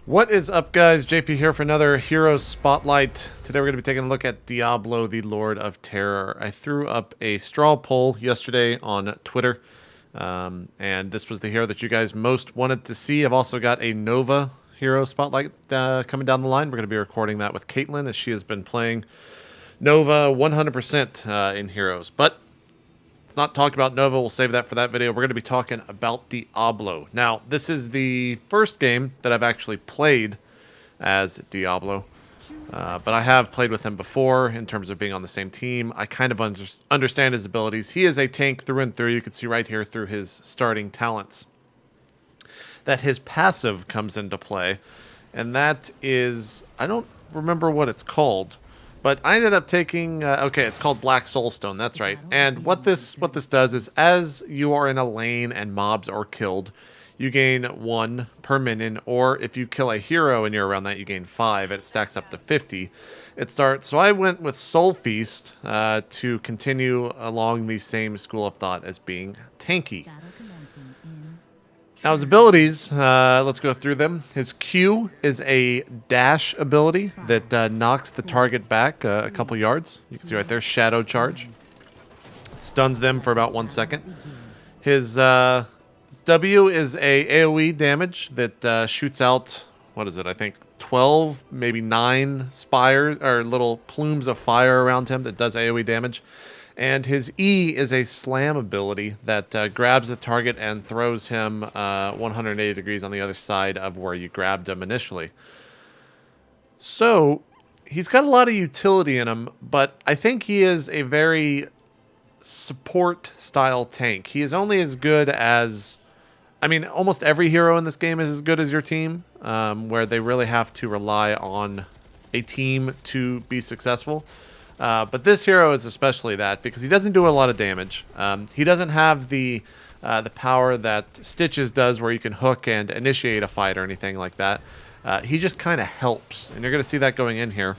What is up, guys? JP here for another Hero Spotlight. Today we're going to be taking a look at Diablo, the Lord of Terror. I threw up a straw poll yesterday on Twitter, and this was the hero that you guys most wanted to see. I've also got a Nova Hero Spotlight coming down the line. We're going to be recording that with Caitlin, as she has been playing Nova 100% in Heroes. But let's not talk about Nova. We'll save that for that video. We're going to be talking about Diablo. Now, this is the first game that I've actually played as Diablo. But I have played with him before in terms of being on the same team. I kind of understand his abilities. He is a tank through and through. You can see right here through his starting talents that his passive comes into play. And that is, I don't remember what it's called. But I ended up taking, okay, it's called Black Soulstone, that's right. And what this does is, as you are in a lane and mobs are killed, you gain 1 per minion, or if you kill a hero and you're around that, you gain 5, and it stacks up to 50. So I went with Soul Feast to continue along the same school of thought as being tanky. Now his abilities, let's go through them. His Q is a dash ability that knocks the target back a couple yards. You can see right there, Shadow Charge. It stuns them for about 1 second. His W is a AoE damage that shoots out, what is it, I think 12, maybe 9 spires, or little plumes of fire around him that does AoE damage. And his E is a slam ability that grabs the target and throws him 180 degrees on the other side of where you grabbed him initially. So he's got a lot of utility in him, but I think he is a very support style tank. He is only as good as, I mean, almost every hero in this game is as good as your team, where they really have to rely on a team to be successful. But this hero is especially that because he doesn't do a lot of damage. He doesn't have the power that Stitches does, where you can hook and initiate a fight or anything like that. He just kind of helps, and you're going to see that going in here.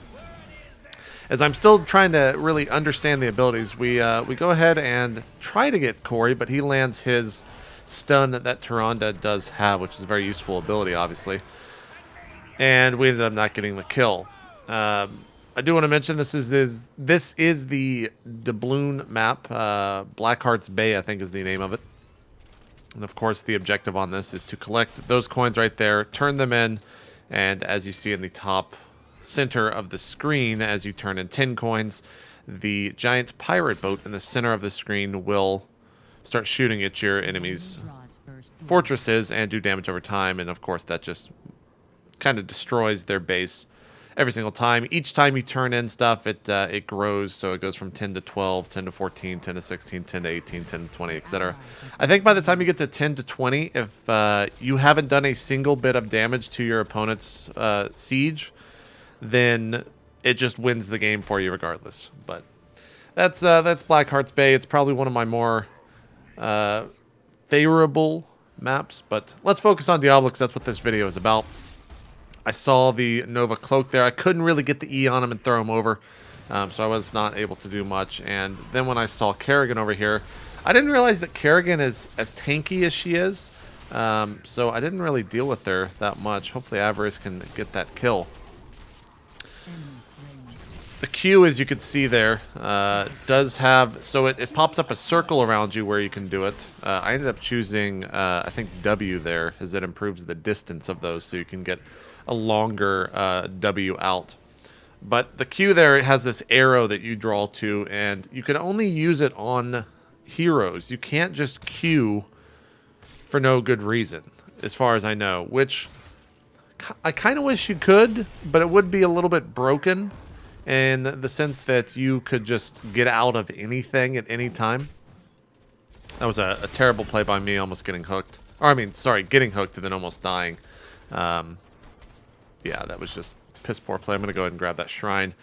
As I'm still trying to really understand the abilities, we go ahead and try to get Corey, but he lands his stun that Tyrande does have, which is a very useful ability, obviously. And we ended up not getting the kill. I do want to mention this is the doubloon map. Blackheart's Bay, I think, is the name of it. And of course, the objective on this is to collect those coins right there, turn them in, and as you see in the top center of the screen, as you turn in 10 coins, the giant pirate boat in the center of the screen will start shooting at your enemies' fortresses and do damage over time. And of course, that just kind of destroys their base every single time. Each time you turn in stuff, it grows, so it goes from 10 to 12, 10 to 14, 10 to 16, 10 to 18, 10 to 20, etc. I think by the time you get to 10 to 20, if you haven't done a single bit of damage to your opponent's siege, then it just wins the game for you regardless. But that's Blackheart's Bay. It's probably one of my more favorable maps, but let's focus on Diablo because that's what this video is about. I saw the Nova cloak there. I couldn't really get the E on him and throw him over, so I was not able to do much. And then when I saw Kerrigan over here, I didn't realize that Kerrigan is as tanky as she is, so I didn't really deal with her that much. Hopefully Avarice can get that kill. The Q, as you can see there, does have, so it pops up a circle around you where you can do it. I ended up choosing, I think, W there, as it improves the distance of those, so you can get a longer W out. But the Q there, it has this arrow that you draw to, and you can only use it on heroes. You can't just Q for no good reason, as far as I know, which I kind of wish you could, but it would be a little bit broken in the sense that you could just get out of anything at any time. That was a terrible play by me, almost getting hooked. Or, I mean, sorry, getting hooked and then almost dying. Yeah, that was just piss poor play. I'm going to go ahead and grab that shrine,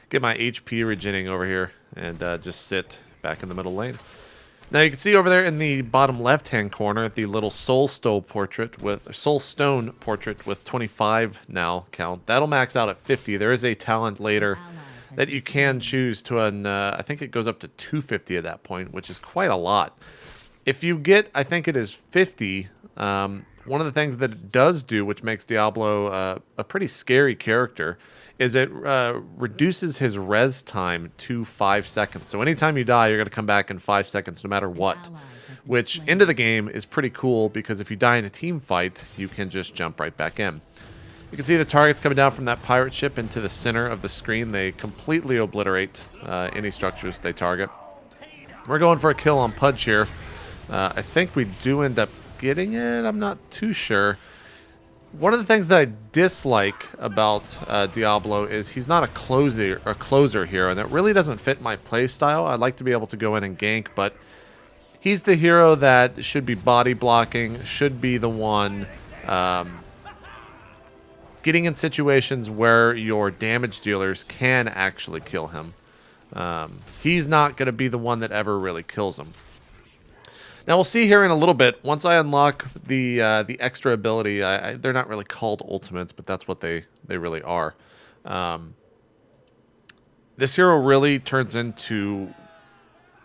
get my HP regening over here, and just sit back in the middle lane. Now you can see over there in the bottom left-hand corner the little Soulstone portrait with 25 now count. That'll max out at 50. There is a talent later that you can choose to, I think it goes up to 250 at that point, which is quite a lot. If you get, I think it is 50, one of the things that it does do, which makes Diablo a pretty scary character, is it reduces his res time to 5 seconds. So anytime you die, you're going to come back in 5 seconds no matter what. Which, into the game, is pretty cool because if you die in a team fight, you can just jump right back in. You can see the targets coming down from that pirate ship into the center of the screen. They completely obliterate any structures they target. We're going for a kill on Pudge here. I think we do end up getting it. I'm not too sure. One of the things that I dislike about Diablo is he's not a closer hero, and that really doesn't fit my play style. I'd like to be able to go in and gank, but he's the hero that should be body blocking, should be the one getting in situations where your damage dealers can actually kill him. He's not going to be the one that ever really kills him. Now we'll see here in a little bit. Once I unlock the extra ability, they're not really called ultimates, but that's what they really are. This hero really turns into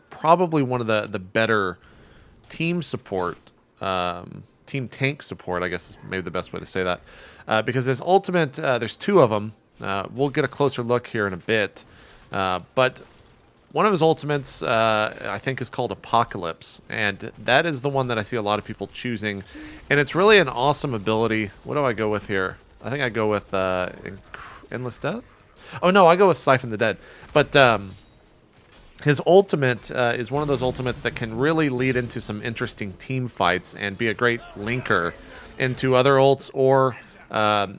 probably one of the better team support, team tank support, I guess is maybe the best way to say that. Because his ultimate, there's 2 of them. We'll get a closer look here in a bit. But one of his ultimates, I think, is called Apocalypse. And that is the one that I see a lot of people choosing. And it's really an awesome ability. What do I go with here? I think I go with Endless Death? Oh, no, I go with Siphon the Dead. But his ultimate is one of those ultimates that can really lead into some interesting team fights and be a great linker into other ults, or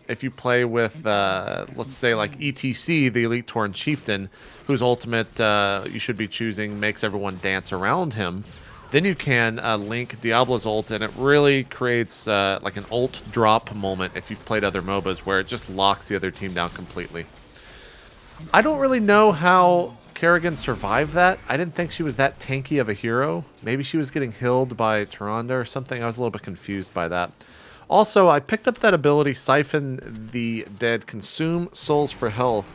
if you play with, let's say, like ETC, the Elite Tauren Chieftain, whose ultimate you should be choosing makes everyone dance around him, then you can link Diablo's ult, and it really creates like an ult drop moment if you've played other MOBAs, where it just locks the other team down completely. I don't really know how Kerrigan survived that. I didn't think she was that tanky of a hero. Maybe she was getting healed by Tyrande or something. I was a little bit confused by that. Also, I picked up that ability, Siphon the Dead, consume souls for health.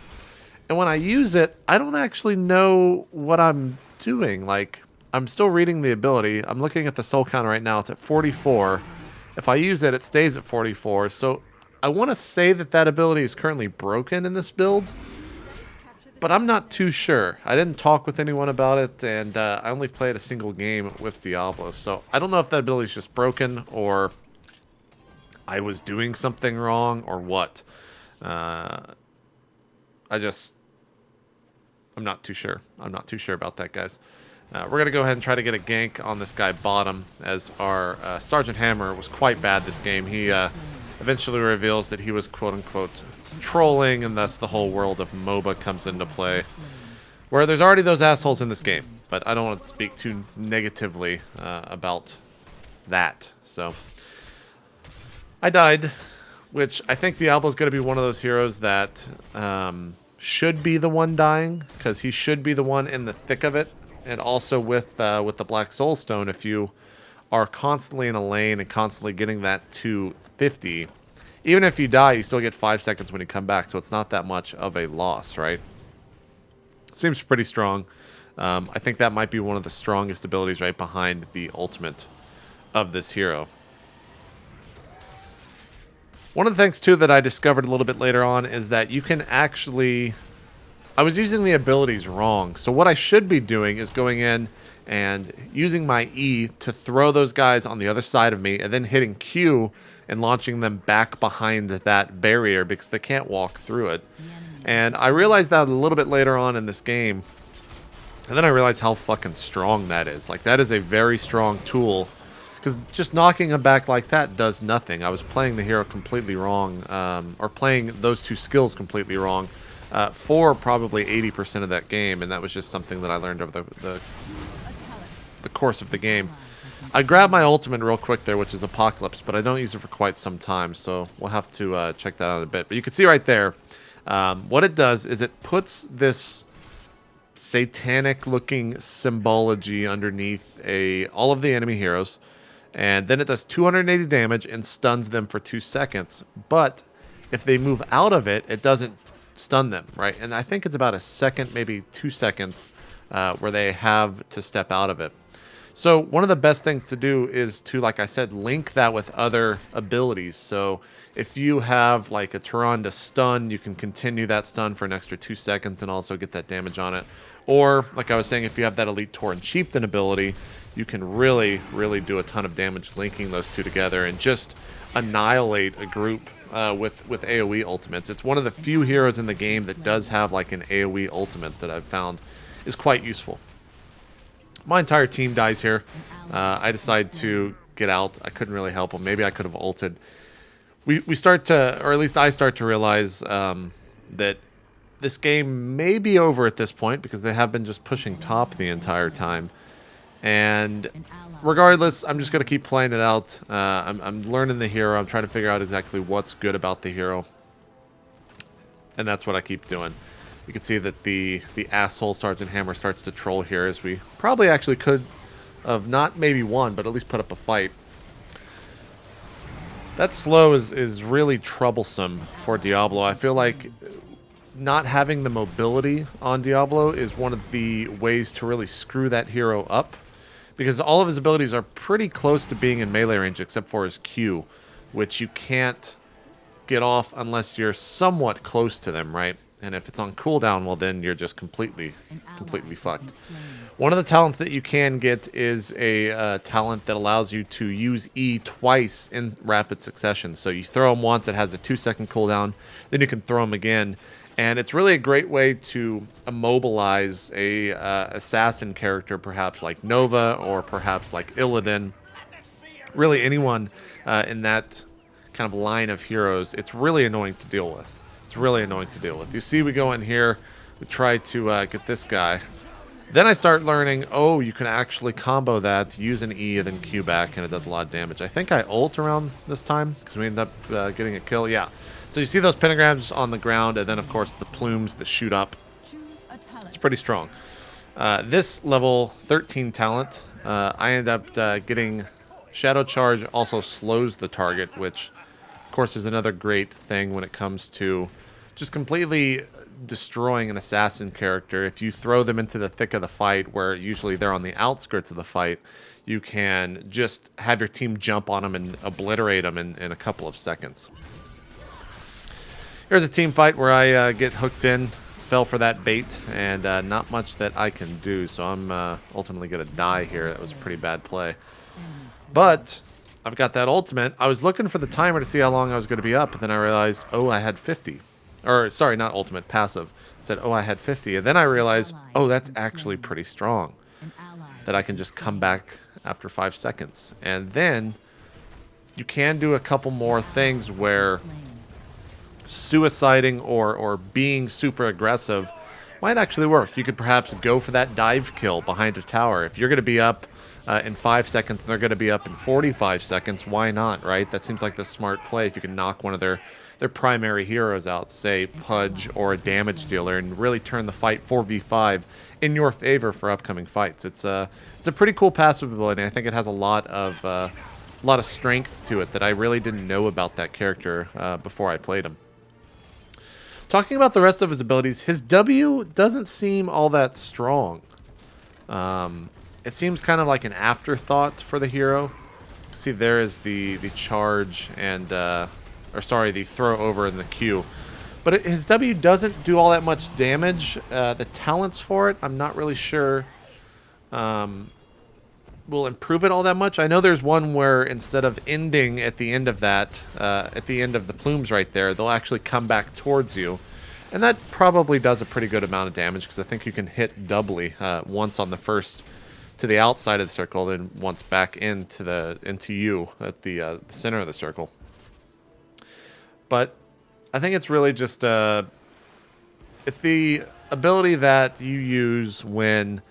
And when I use it, I don't actually know what I'm doing. Like, I'm still reading the ability. I'm looking at the soul counter right now. It's at 44. If I use it, it stays at 44. So I want to say that that ability is currently broken in this build, but I'm not too sure. I didn't talk with anyone about it, and I only played a single game with Diablo. So I don't know if that ability is just broken, or I was doing something wrong, or what. I'm not too sure. I'm not too sure about that, guys. We're going to go ahead and try to get a gank on this guy bottom, as our Sergeant Hammer was quite bad this game. He eventually reveals that he was quote-unquote trolling, and thus the whole world of MOBA comes into play, where there's already those assholes in this game. But I don't want to speak too negatively about that. So I died, which I think Diablo's going to be one of those heroes that should be the one dying, because he should be the one in the thick of it. And also with the Black Soul Stone, if you are constantly in a lane and constantly getting that to 50, even if you die, you still get 5 seconds when you come back, so it's not that much of a loss, right? Seems pretty strong. I think that might be one of the strongest abilities right behind the ultimate of this hero. One of the things, too, that I discovered a little bit later on is that you can actually... I was using the abilities wrong. So what I should be doing is going in and using my E to throw those guys on the other side of me, and then hitting Q and launching them back behind that barrier because they can't walk through it. And I realized that a little bit later on in this game. And then I realized how fucking strong that is. Like, that is a very strong tool. Because just knocking them back like that does nothing. I was playing the hero completely wrong. Or playing those two skills completely wrong. For probably 80% of that game, and that was just something that I learned over the course of the game. I grabbed my ultimate real quick there, which is Apocalypse, but I don't use it for quite some time, so we'll have to check that out in a bit. But you can see right there, what it does is it puts this satanic-looking symbology underneath all of the enemy heroes, and then it does 280 damage and stuns them for 2 seconds. But if they move out of it, it doesn't stun them, right? And I think it's about a second, maybe 2 seconds, where they have to step out of it. So one of the best things to do is to, like I said, link that with other abilities. So if you have like a Tyrande stun, you can continue that stun for an extra 2 seconds and also get that damage on it. Or, like I was saying, if you have that Elite Tauren Chieftain ability, you can really, really do a ton of damage linking those two together and just annihilate a group with AoE ultimates. It's one of the few heroes in the game that does have like an AoE ultimate that I've found is quite useful. My entire team dies here. I decide to get out. I couldn't really help them. Maybe I could have ulted. We start to, or at least I start to realize that this game may be over at this point because they have been just pushing top the entire time. And regardless, I'm just going to keep playing it out. I'm learning the hero. I'm trying to figure out exactly what's good about the hero. And that's what I keep doing. You can see that the asshole Sergeant Hammer starts to troll here, as we probably actually could have not maybe won, but at least put up a fight. That slow is really troublesome for Diablo. I feel like not having the mobility on Diablo is one of the ways to really screw that hero up, because all of his abilities are pretty close to being in melee range except for his Q, which you can't get off unless you're somewhat close to them, right? And if it's on cooldown, well then you're just completely fucked. One of the talents that you can get is a talent that allows you to use E twice in rapid succession. So you throw him once, it has a 2-second cooldown, then you can throw him again. And it's really a great way to immobilize a assassin character, perhaps like Nova or perhaps like Illidan. Really anyone in that kind of line of heroes, it's really annoying to deal with. It's really annoying to deal with. You see, we go in here, we try to get this guy. Then I start learning, oh, you can actually combo that, use an E and then Q back, and it does a lot of damage. I think I ult around this time, because we end up getting a kill. Yeah. So you see those pentagrams on the ground, and then, of course, the plumes that shoot up. It's pretty strong. This level 13 talent, I end up getting Shadow Charge also slows the target, which, of course, is another great thing when it comes to just completely destroying an assassin character. If you throw them into the thick of the fight, where usually they're on the outskirts of the fight, you can just have your team jump on them and obliterate them in a couple of seconds. Here's a team fight where I get hooked in, fell for that bait, and not much that I can do, so I'm ultimately going to die here. That was a pretty bad play. But I've got that ultimate. I was looking for the timer to see how long I was going to be up, and then I realized, oh, I had 50. Or, sorry, not ultimate, passive. It said, oh, I had 50. And then I realized, oh, that's actually pretty strong. That I can just come back after 5 seconds. And then you can do a couple more things where suiciding or being super aggressive might actually work. You could perhaps go for that dive kill behind a tower. If you're going to be up in 5 seconds and they're going to be up in 45 seconds, why not, right? That seems like the smart play if you can knock one of their primary heroes out, say Pudge or a damage dealer, and really turn the fight 4v5 in your favor for upcoming fights. It's a pretty cool passive ability. I think it has a lot of strength to it that I really didn't know about that character before I played him. Talking about the rest of his abilities, his W doesn't seem all that strong. It seems kind of like an afterthought for the hero. See, there is the charge and the throw over in the Q. But his W doesn't do all that much damage. The talents for it, I'm not really sure will improve it all that much. I know there's one where instead of ending at the end of that, at the end of the plumes right there, they'll actually come back towards you. And that probably does a pretty good amount of damage, because I think you can hit doubly, once on the first to the outside of the circle, then once back into you at the center of the circle. But I think it's really just it's the ability that you use when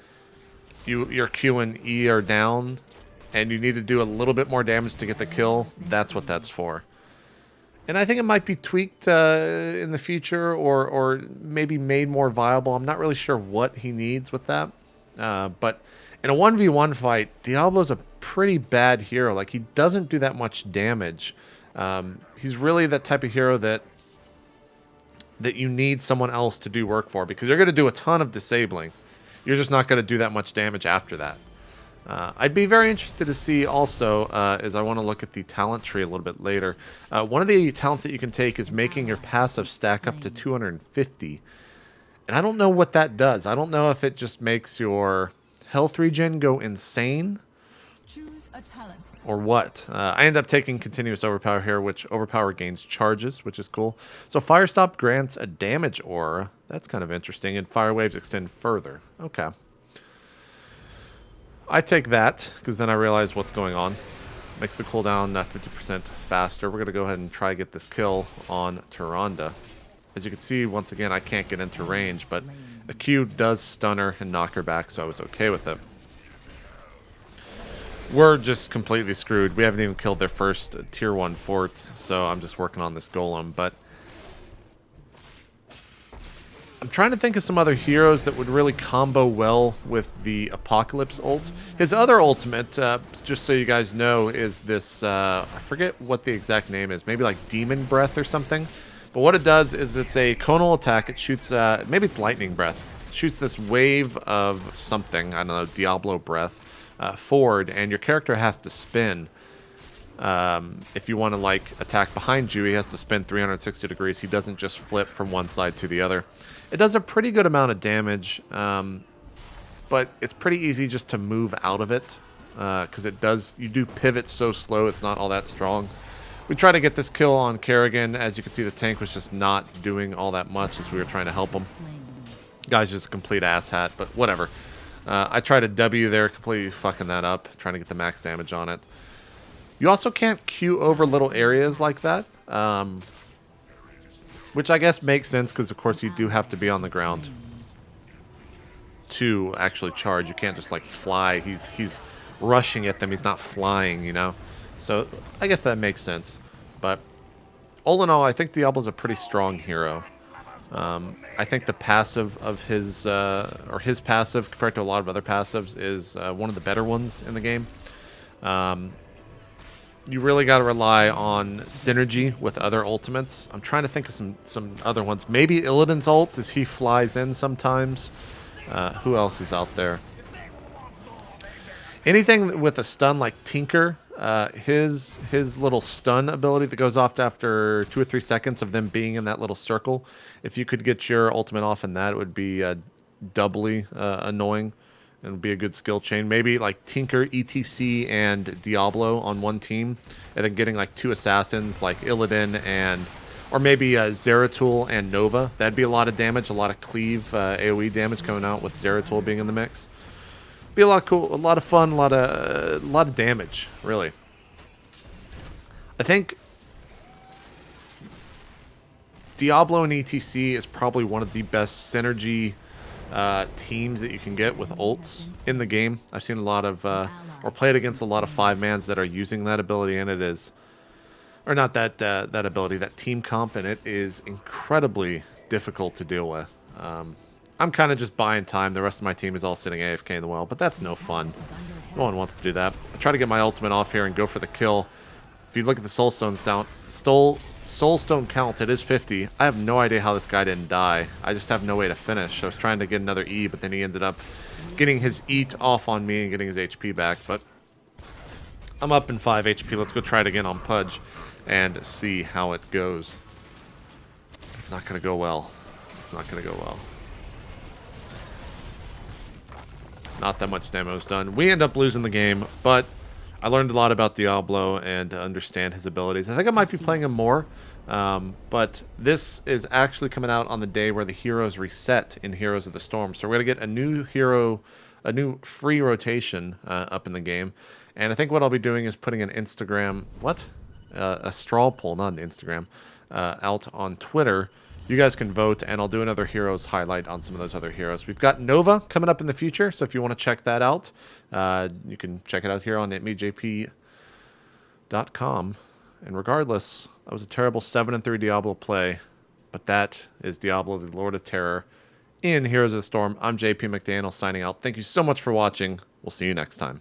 your Q and E are down and you need to do a little bit more damage to get the kill. That's what that's for. And I think it might be tweaked in the future or maybe made more viable. I'm not really sure what he needs with that. But in a 1v1 fight, Diablo's a pretty bad hero. Like, he doesn't do that much damage. He's really that type of hero that you need someone else to do work for, because you're going to do a ton of disabling. You're just not going to do that much damage after that. I'd be very interested to see also, as I want to look at the talent tree a little bit later. One of the talents that you can take is making your passive stack up to 250. And I don't know what that does. I don't know if it just makes your health regen go insane. Choose a talent. Or what. I end up taking Continuous Overpower here, which Overpower gains charges, which is cool. So Fire Stop grants a damage aura. That's kind of interesting. And Fire Waves extend further. Okay. I take that, because then I realize what's going on. Makes the cooldown 50% faster. We're going to go ahead and try to get this kill on Tyrande. As you can see, once again, I can't get into range, but a Q does stun her and knock her back, so I was okay with it. We're just completely screwed. We haven't even killed their first tier 1 forts, so I'm just working on this golem. But I'm trying to think of some other heroes that would really combo well with the Apocalypse ult. His other ultimate, just so you guys know, is this, I forget what the exact name is, maybe like Demon Breath or something. But what it does is it's a conal attack. It shoots, maybe it's Lightning Breath. It shoots this wave of something, I don't know, Diablo Breath. Forward, and your character has to spin. If you want to like attack behind you, he has to spin 360 degrees. He doesn't just flip from one side to the other. It does a pretty good amount of damage, but it's pretty easy just to move out of it, because you do pivot so slow, it's not all that strong. We try to get this kill on Kerrigan. As you can see, the tank was just not doing all that much as we were trying to help him. Guy's just a complete asshat, but whatever. I tried a W there, completely fucking that up, trying to get the max damage on it. You also can't queue over little areas like that, which I guess makes sense because, of course, you do have to be on the ground to actually charge. You can't just, like, fly. He's rushing at them. He's not flying, you know? So I guess that makes sense. But all in all, I think Diablo's a pretty strong hero. I think the passive of his, or his passive compared to a lot of other passives is one of the better ones in the game. You really got to rely on synergy with other ultimates. I'm trying to think of some other ones. Maybe Illidan's ult, as he flies in sometimes. Who else is out there? Anything with a stun like Tinker, his little stun ability that goes off after 2 or 3 seconds of them being in that little circle. If you could get your ultimate off in that, it would be doubly annoying. It would be a good skill chain. Maybe like Tinker, ETC, and Diablo on one team, and then getting like 2 assassins like Illidan and, or maybe Zeratul and Nova. That'd be a lot of damage, a lot of cleave AoE damage coming out with Zeratul being in the mix. Be a lot of cool, a lot of fun, a lot of damage, really. I think Diablo and ETC is probably one of the best synergy teams that you can get with ults in the game. I've seen a lot of, or played against a lot of 5-mans that are using that ability, and it is, or not that that ability, that team comp, and it is incredibly difficult to deal with. I'm kind of just buying time. The rest of my team is all sitting AFK in the well, but that's no fun. No one wants to do that. I try to get my ultimate off here and go for the kill. If you look at the soulstones down, soulstone count, it is 50. I have no idea how this guy didn't die. I just have no way to finish. I was trying to get another E, but then he ended up getting his eat off on me and getting his HP back. But I'm up in 5 HP. Let's go try it again on Pudge and see how it goes. It's not going to go well. It's not going to go well. Not that much demo's done. We end up losing the game, but I learned a lot about Diablo and understand his abilities. I think I might be playing him more, but this is actually coming out on the day where the heroes reset in Heroes of the Storm. So we're going to get a new hero, a new free rotation up in the game. And I think what I'll be doing is putting an Instagram, a straw poll, not an Instagram, out on Twitter. You guys can vote, and I'll do another Heroes highlight on some of those other heroes. We've got Nova coming up in the future, so if you want to check that out, you can check it out here on itmeJP's. And regardless, that was a terrible 7-3 Diablo play, but that is Diablo, the Lord of Terror, in Heroes of the Storm. I'm JP McDaniel signing out. Thank you so much for watching. We'll see you next time.